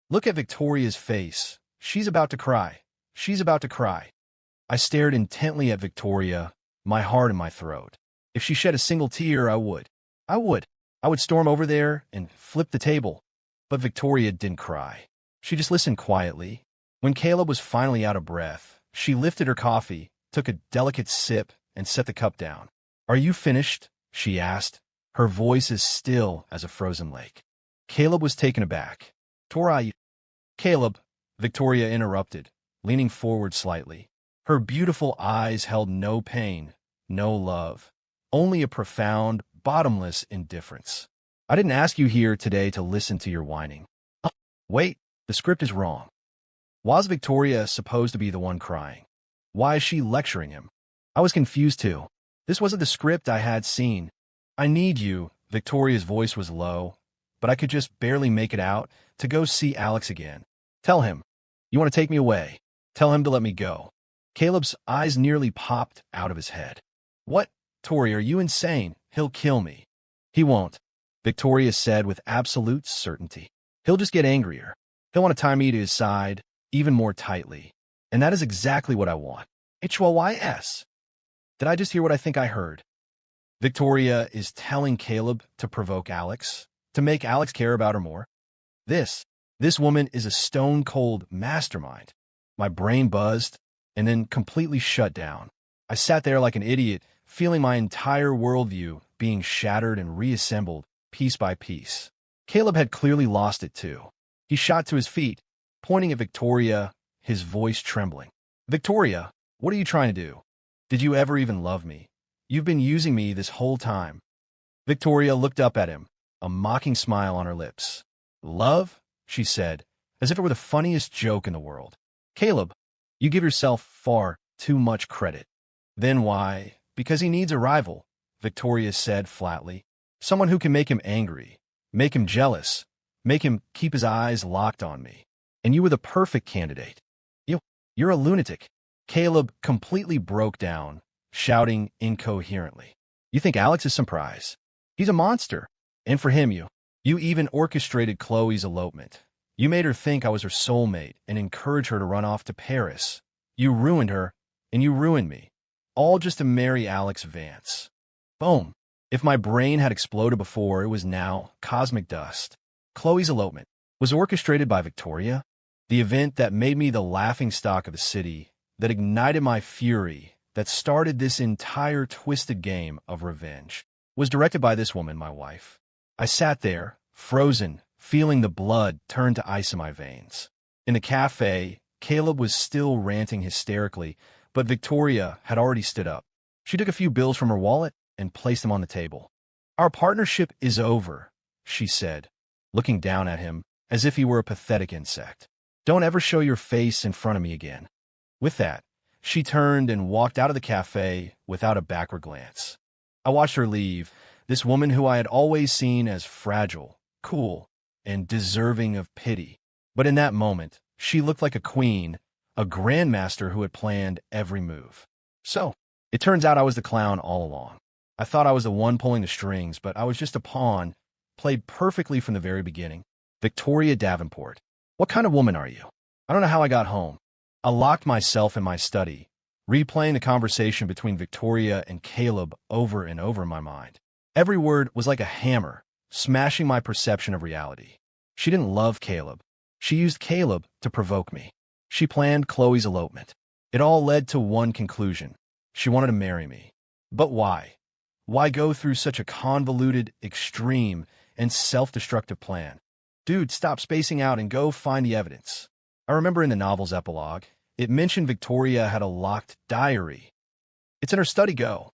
Look at Victoria's face. She's about to cry. She's about to cry. I stared intently at Victoria, my heart in my throat. If she shed a single tear, I would. I would storm over there and flip the table. But Victoria didn't cry. She just listened quietly. When Caleb was finally out of breath, she lifted her coffee, took a delicate sip, and set the cup down. Are you finished? She asked, her voice as still as a frozen lake. Caleb was taken aback. Tora, Caleb, Victoria interrupted, leaning forward slightly. Her beautiful eyes held no pain, no love, only a profound, bottomless indifference. I didn't ask you here today to listen to your whining. Wait, the script is wrong. Was Victoria supposed to be the one crying? Why is she lecturing him? I was confused too. This wasn't the script I had seen. I need you, Victoria's voice was low, but I could just barely make it out, to go see Alex again. Tell him. You want to take me away? Tell him to let me go. Caleb's eyes nearly popped out of his head. What? Tori, are you insane? He'll kill me. He won't, Victoria said with absolute certainty. He'll just get angrier. He'll want to tie me to his side, even more tightly. And that is exactly what I want. HYS. Did I just hear what I think I heard? Victoria is telling Caleb to provoke Alex, to make Alex care about her more. This woman is a stone-cold mastermind. My brain buzzed and then completely shut down. I sat there like an idiot, feeling my entire worldview being shattered and reassembled piece by piece. Caleb had clearly lost it too. He shot to his feet, pointing at Victoria, his voice trembling. Victoria, what are you trying to do? Did you ever even love me? You've been using me this whole time. Victoria looked up at him, a mocking smile on her lips. Love? She said, as if it were the funniest joke in the world. Caleb, you give yourself far too much credit. Then why? Because he needs a rival, Victoria said flatly. Someone who can make him angry, make him jealous, make him keep his eyes locked on me. And you were the perfect candidate. You're a lunatic. Caleb completely broke down, shouting incoherently. You think Alex is some prize? He's a monster. And for him, you even orchestrated Chloe's elopement. You made her think I was her soulmate and encouraged her to run off to Paris. You ruined her, and you ruined me. All just to marry Alex Vance. Boom. If my brain had exploded before, it was now cosmic dust. Chloe's elopement was orchestrated by Victoria, the event that made me the laughingstock of the city, that ignited my fury, that started this entire twisted game of revenge, was directed by this woman, my wife. I sat there, frozen, feeling the blood turn to ice in my veins. In the cafe, Caleb was still ranting hysterically, but Victoria had already stood up. She took a few bills from her wallet and placed them on the table. Our partnership is over, she said, looking down at him as if he were a pathetic insect. Don't ever show your face in front of me again. With that, she turned and walked out of the cafe without a backward glance. I watched her leave, this woman who I had always seen as fragile, cool, and deserving of pity. But in that moment, she looked like a queen, a grandmaster who had planned every move. So, it turns out I was the clown all along. I thought I was the one pulling the strings, but I was just a pawn, played perfectly from the very beginning. Victoria Davenport. What kind of woman are you? I don't know how I got home. I locked myself in my study, replaying the conversation between Victoria and Caleb over and over in my mind. Every word was like a hammer, smashing my perception of reality. She didn't love Caleb. She used Caleb to provoke me. She planned Chloe's elopement. It all led to one conclusion. She wanted to marry me. But why? Why go through such a convoluted, extreme, and self-destructive plan? Dude, stop spacing out and go find the evidence. I remember in the novel's epilogue, it mentioned Victoria had a locked diary. It's in her study. Go.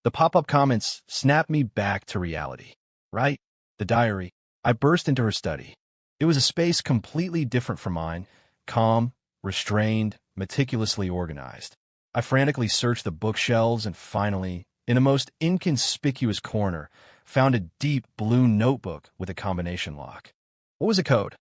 The pop-up comments snapped me back to reality. Right? The diary. I burst into her study. It was a space completely different from mine, calm, restrained, meticulously organized. I frantically searched the bookshelves and finally, in the most inconspicuous corner, found a deep blue notebook with a combination lock. What was the code?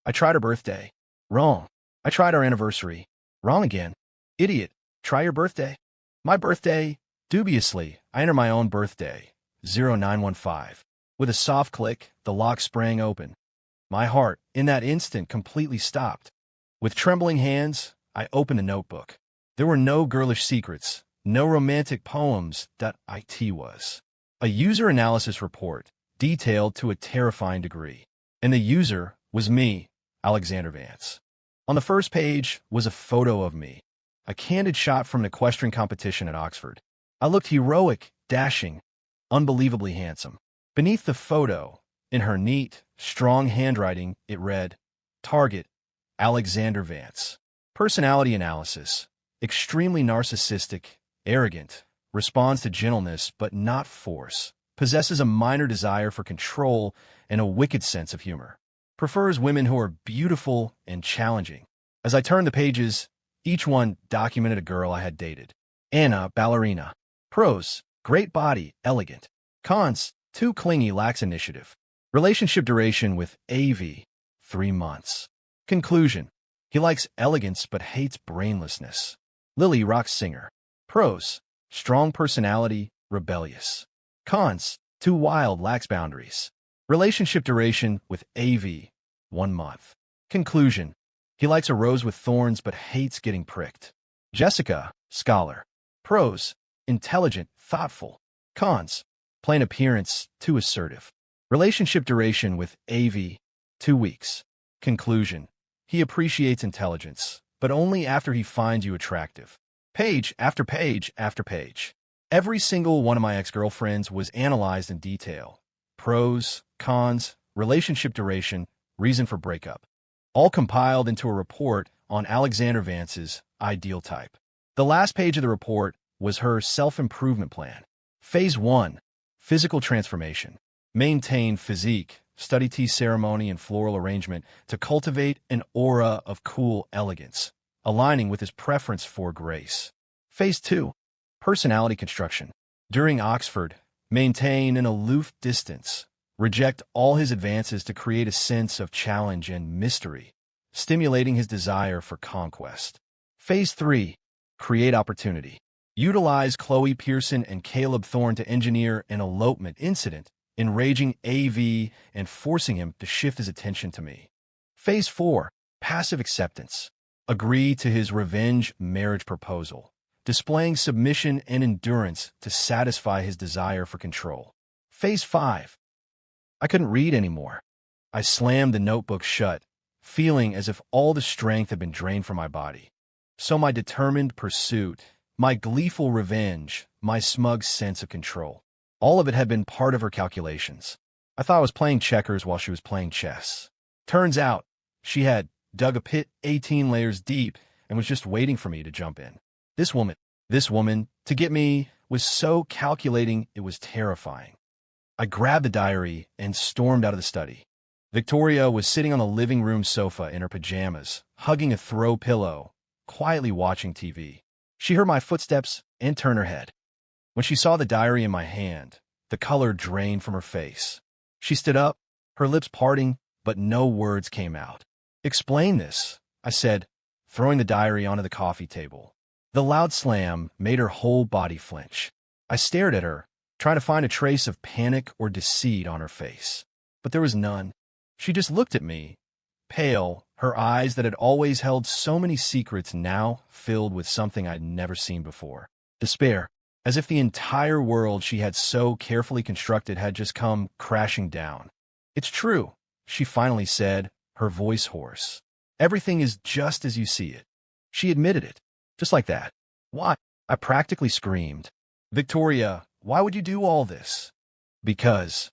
I tried her birthday. Wrong. I tried our anniversary. Wrong again. Idiot. Try your birthday. My birthday. Dubiously, I enter my own birthday. 0915. With a soft click, the lock sprang open. My heart, in that instant, completely stopped. With trembling hands, I opened the notebook. There were no girlish secrets, no romantic poems. It was a user analysis report, detailed to a terrifying degree. And the user was me, Alexander Vance. On the first page was a photo of me, a candid shot from an equestrian competition at Oxford. I looked heroic, dashing, unbelievably handsome. Beneath the photo, in her neat, strong handwriting, it read, Target, Alexander Vance. Personality analysis. Extremely narcissistic, arrogant, responds to gentleness but not force, possesses a minor desire for control and a wicked sense of humor. Prefers women who are beautiful and challenging. As I turned the pages, each one documented a girl I had dated. Anna, ballerina. Pros, great body, elegant. Cons, too clingy, lacks initiative. Relationship duration with AV, 3 months. Conclusion, he likes elegance but hates brainlessness. Lily, rock singer. Pros, strong personality, rebellious. Cons, too wild, lacks boundaries. Relationship duration with AV, 1 month. Conclusion, he likes a rose with thorns but hates getting pricked. Jessica, scholar. Pros, intelligent, thoughtful. Cons, plain appearance, too assertive. Relationship duration with AV, 2 weeks. Conclusion, he appreciates intelligence, but only after he finds you attractive. Page after page after page. Every single one of my ex-girlfriends was analyzed in detail. Pros, cons, relationship duration, reason for breakup. All compiled into a report on Alexander Vance's ideal type. The last page of the report was her self-improvement plan. Phase 1, physical transformation. Maintain physique, study tea ceremony and floral arrangement to cultivate an aura of cool elegance, aligning with his preference for grace. Phase 2, personality construction. During Oxford, maintain an aloof distance. Reject all his advances to create a sense of challenge and mystery, stimulating his desire for conquest. Phase 3, create opportunity. Utilize Chloe Pearson and Caleb Thorne to engineer an elopement incident, enraging AV and forcing him to shift his attention to me. Phase 4, passive acceptance. Agree to his revenge marriage proposal, displaying submission and endurance to satisfy his desire for control. Phase 5, I couldn't read anymore. I slammed the notebook shut, feeling as if all the strength had been drained from my body. So my determined pursuit, my gleeful revenge, my smug sense of control, all of it had been part of her calculations. I thought I was playing checkers while she was playing chess. Turns out, she had dug a pit 18 layers deep and was just waiting for me to jump in. This woman, to get me, was so calculating it was terrifying. I grabbed the diary and stormed out of the study. Victoria was sitting on the living room sofa in her pajamas, hugging a throw pillow, quietly watching TV. She heard my footsteps and turned her head. When she saw the diary in my hand, the color drained from her face. She stood up, her lips parting, but no words came out. "Explain this," I said, throwing the diary onto the coffee table. The loud slam made her whole body flinch. I stared at her, trying to find a trace of panic or deceit on her face. But there was none. She just looked at me, pale, her eyes that had always held so many secrets now filled with something I'd never seen before. Despair, as if the entire world she had so carefully constructed had just come crashing down. "It's true," she finally said, her voice hoarse. "Everything is just as you see it." She admitted it, just like that. "Why?" I practically screamed. "Victoria, why would you do all this?" "Because."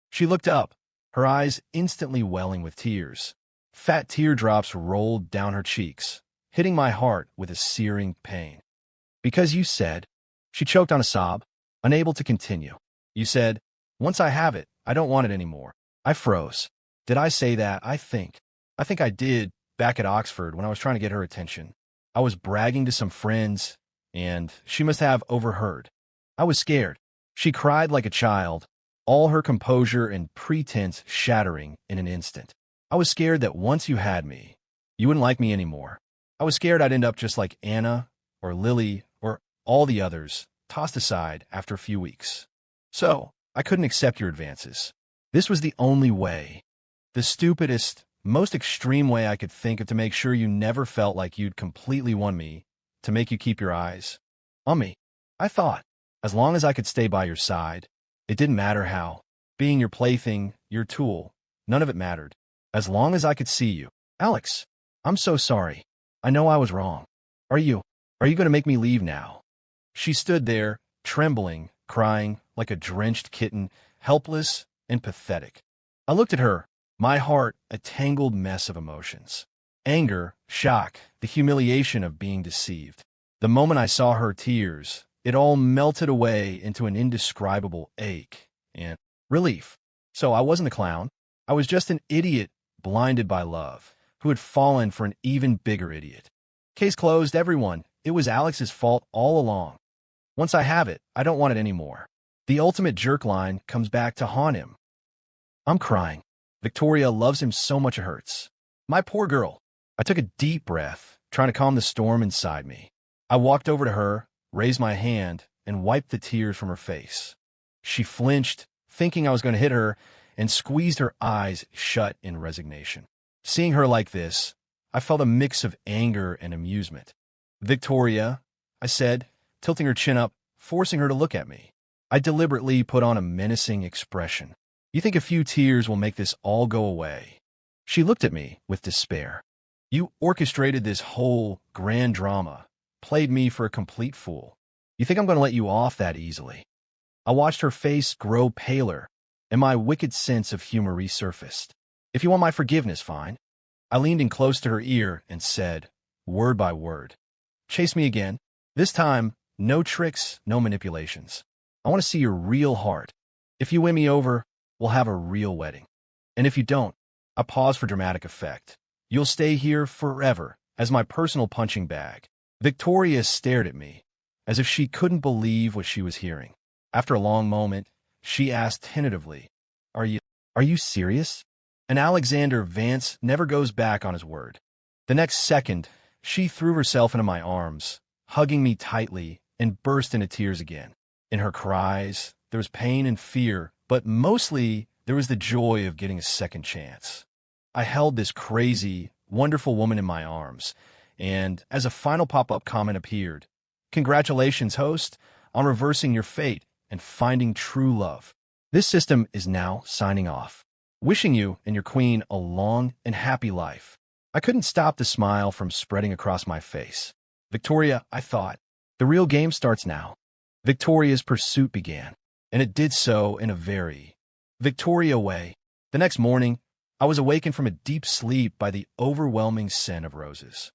She looked up, her eyes instantly welling with tears. Fat teardrops rolled down her cheeks, hitting my heart with a searing pain. "Because you said," she choked on a sob, unable to continue. "You said, once I have it, I don't want it anymore." I froze. Did I say that? I think I did, back at Oxford when I was trying to get her attention. I was bragging to some friends, and she must have overheard. I was scared. She cried like a child, all her composure and pretense shattering in an instant. I was scared that once you had me, you wouldn't like me anymore. I was scared I'd end up just like Anna or Lily or all the others, tossed aside after a few weeks. So, I couldn't accept your advances. This was the only way. The stupidest, most extreme way I could think of to make sure you never felt like you'd completely won me, to make you keep your eyes on me. I thought, as long as I could stay by your side, it didn't matter how. Being your plaything, your tool, none of it mattered. As long as I could see you. "Alex, I'm so sorry. I know I was wrong. Are you going to make me leave now?" She stood there, trembling, crying like a drenched kitten, helpless and pathetic. I looked at her, my heart a tangled mess of emotions. Anger, shock, the humiliation of being deceived. The moment I saw her tears, it all melted away into an indescribable ache and relief. So I wasn't a clown. I was just an idiot blinded by love, who had fallen for an even bigger idiot. Case closed, everyone. It was Alex's fault all along. Once I have it, I don't want it anymore. The ultimate jerk line comes back to haunt him. I'm crying. Victoria loves him so much it hurts. My poor girl. I took a deep breath, trying to calm the storm inside me. I walked over to her, raised my hand, and wiped the tears from her face. She flinched, thinking I was going to hit her, and squeezed her eyes shut in resignation. Seeing her like this, I felt a mix of anger and amusement. Victoria, I said, tilting her chin up, forcing her to look at me. I deliberately put on a menacing expression. You think a few tears will make this all go away? She looked at me with despair. You orchestrated this whole grand drama, played me for a complete fool. You think I'm going to let you off that easily? I watched her face grow paler, and my wicked sense of humor resurfaced. If you want my forgiveness, fine. I leaned in close to her ear and said, word by word, chase me again. This time, no tricks, no manipulations. I want to see your real heart. If you win me over, we'll have a real wedding. And if you don't, I pause for dramatic effect. You'll stay here forever as my personal punching bag. Victoria stared at me, as if she couldn't believe what she was hearing. After a long moment, she asked tentatively, Are you serious? And Alexander Vance never goes back on his word. The next second, she threw herself into my arms, hugging me tightly, and burst into tears again. In her cries, there was pain and fear, but mostly there was the joy of getting a second chance. I held this crazy, wonderful woman in my arms, and as a final pop-up comment appeared, Congratulations, host, on reversing your fate and finding true love. This system is now signing off. Wishing you and your queen a long and happy life. I couldn't stop the smile from spreading across my face. Victoria, I thought, the real game starts now. Victoria's pursuit began, and it did so in a very Victoria way. The next morning, I was awakened from a deep sleep by the overwhelming scent of roses.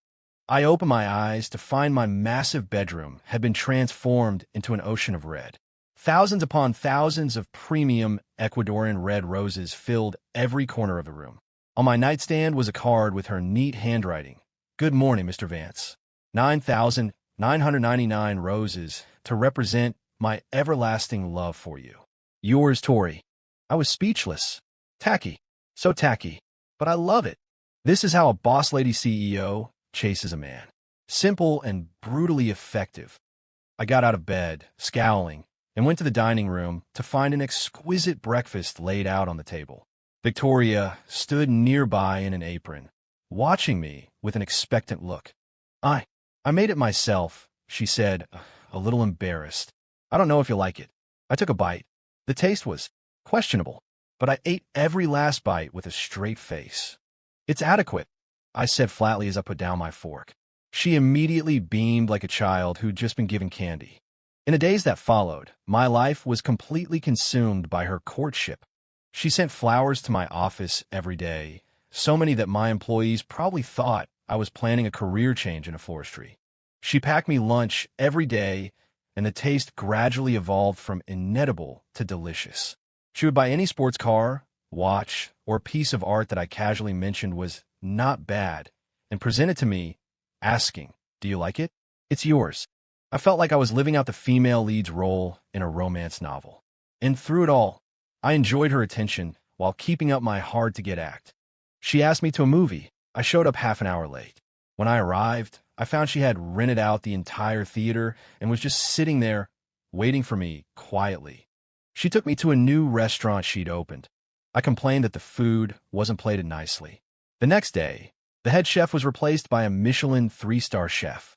I opened my eyes to find my massive bedroom had been transformed into an ocean of red. Thousands upon thousands of premium Ecuadorian red roses filled every corner of the room. On my nightstand was a card with her neat handwriting. Good morning, Mr. Vance. 9,999 roses to represent my everlasting love for you. Yours, Tori. I was speechless. Tacky. So tacky. But I love it. This is how a boss lady CEO chases a man. Simple and brutally effective. I got out of bed, scowling, and went to the dining room to find an exquisite breakfast laid out on the table. Victoria stood nearby in an apron, watching me with an expectant look. I made it myself, she said, a little embarrassed. I don't know if you'll like it. I took a bite. The taste was questionable, but I ate every last bite with a straight face. It's adequate, I said flatly as I put down my fork. She immediately beamed like a child who'd just been given candy. In the days that followed, my life was completely consumed by her courtship. She sent flowers to my office every day, so many that my employees probably thought I was planning a career change in forestry. She packed me lunch every day, and the taste gradually evolved from inedible to delicious. She would buy any sports car, watch, or piece of art that I casually mentioned was not bad, and present it to me, asking, "Do you like it? It's yours." I felt like I was living out the female lead's role in a romance novel. And through it all, I enjoyed her attention while keeping up my hard-to-get act. She asked me to a movie. I showed up half an hour late. When I arrived, I found she had rented out the entire theater and was just sitting there, waiting for me quietly. She took me to a new restaurant she'd opened. I complained that the food wasn't plated nicely. The next day, the head chef was replaced by a Michelin 3-star chef.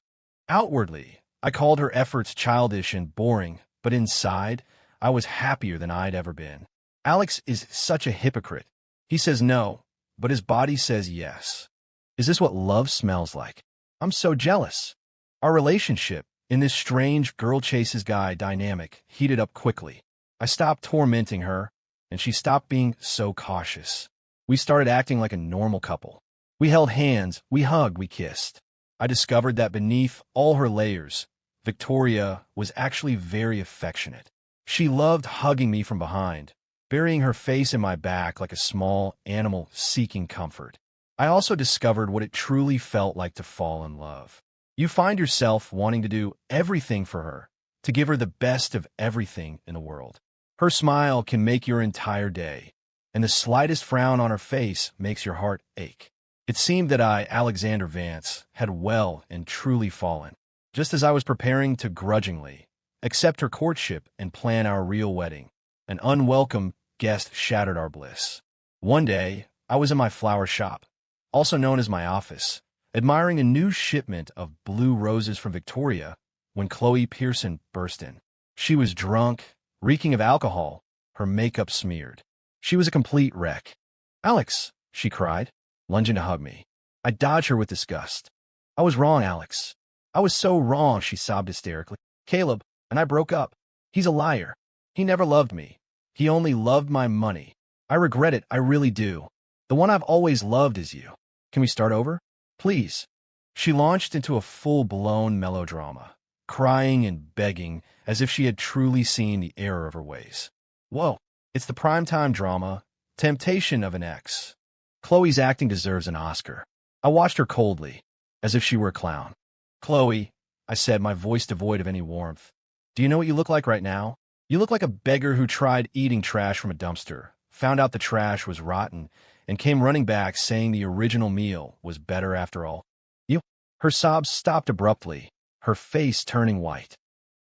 Outwardly, I called her efforts childish and boring, but inside, I was happier than I'd ever been. Alex is such a hypocrite. He says no, but his body says yes. Is this what love smells like? I'm so jealous. Our relationship, in this strange girl chases guy dynamic, heated up quickly. I stopped tormenting her, and she stopped being so cautious. We started acting like a normal couple. We held hands, we hugged, we kissed. I discovered that beneath all her layers, Victoria was actually very affectionate. She loved hugging me from behind, burying her face in my back like a small animal seeking comfort. I also discovered what it truly felt like to fall in love. You find yourself wanting to do everything for her, to give her the best of everything in the world. Her smile can make your entire day, and the slightest frown on her face makes your heart ache. It seemed that I, Alexander Vance, had well and truly fallen, just as I was preparing to grudgingly accept her courtship and plan our real wedding. An unwelcome guest shattered our bliss. One day, I was in my flower shop, also known as my office, admiring a new shipment of blue roses from Victoria when Chloe Pearson burst in. She was drunk, reeking of alcohol, her makeup smeared. She was a complete wreck. "Alex," she cried, lunging to hug me. I dodged her with disgust. "I was wrong, Alex. I was so wrong," she sobbed hysterically. "Caleb and I broke up. He's a liar. He never loved me. He only loved my money. I regret it, I really do. The one I've always loved is you. Can we start over? Please." She launched into a full-blown melodrama, crying and begging as if she had truly seen the error of her ways. Whoa, it's the primetime drama, temptation of an ex. Chloe's acting deserves an Oscar. I watched her coldly, as if she were a clown. "Chloe," I said, my voice devoid of any warmth, "do you know what you look like right now? You look like a beggar who tried eating trash from a dumpster, found out the trash was rotten, and came running back saying the original meal was better after all. You." Her sobs stopped abruptly, her face turning white.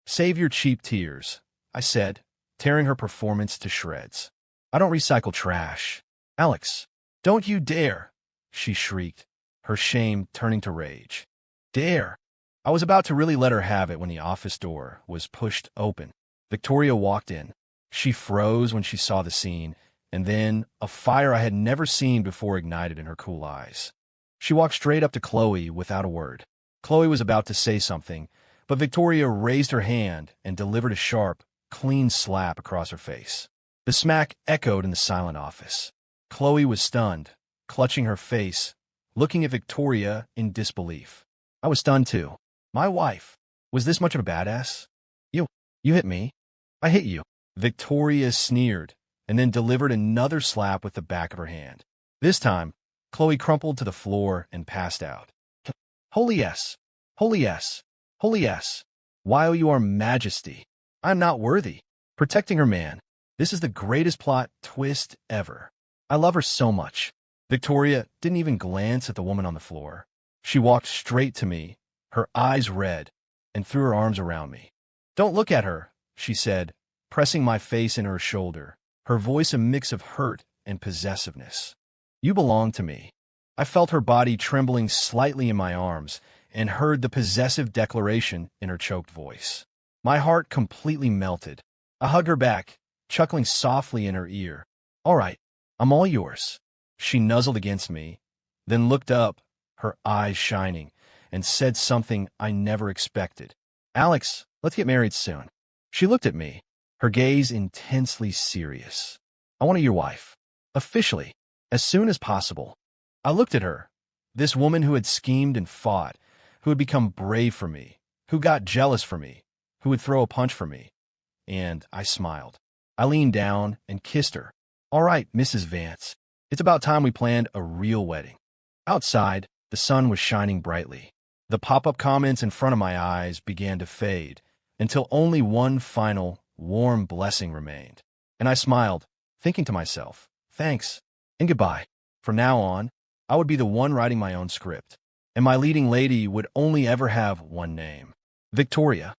"Save your cheap tears," I said, tearing her performance to shreds. "I don't recycle trash." "Alex, don't you dare!" she shrieked, her shame turning to rage. "Dare?" I was about to really let her have it when the office door was pushed open. Victoria walked in. She froze when she saw the scene, and then a fire I had never seen before ignited in her cool eyes. She walked straight up to Chloe without a word. Chloe was about to say something, but Victoria raised her hand and delivered a sharp, clean slap across her face. The smack echoed in the silent office. Chloe was stunned, clutching her face, looking at Victoria in disbelief. I was stunned too. My wife was this much of a badass? You hit me. I hit you. Victoria sneered, and then delivered another slap with the back of her hand. This time, Chloe crumpled to the floor and passed out. "Holy yes! Holy yes! Holy yes! While you are majesty, I am not worthy." Protecting her man. This is the greatest plot twist ever. I love her so much. Victoria didn't even glance at the woman on the floor. She walked straight to me, her eyes red, and threw her arms around me. "Don't look at her," she said, pressing my face in her shoulder, her voice a mix of hurt and possessiveness. "You belong to me." I felt her body trembling slightly in my arms and heard the possessive declaration in her choked voice. My heart completely melted. I hugged her back, chuckling softly in her ear. "All right, I'm all yours." She nuzzled against me, then looked up, her eyes shining, and said something I never expected. "Alex, let's get married soon." She looked at me, her gaze intensely serious. "I want to be your wife. Officially. As soon as possible." I looked at her, this woman who had schemed and fought, who had become brave for me, who got jealous for me, who would throw a punch for me. And I smiled. I leaned down and kissed her. "All right, Mrs. Vance. It's about time we planned a real wedding." Outside, the sun was shining brightly. The pop-up comments in front of my eyes began to fade until only one final, warm blessing remained. And I smiled, thinking to myself, thanks and goodbye. From now on, I would be the one writing my own script, and my leading lady would only ever have one name: Victoria.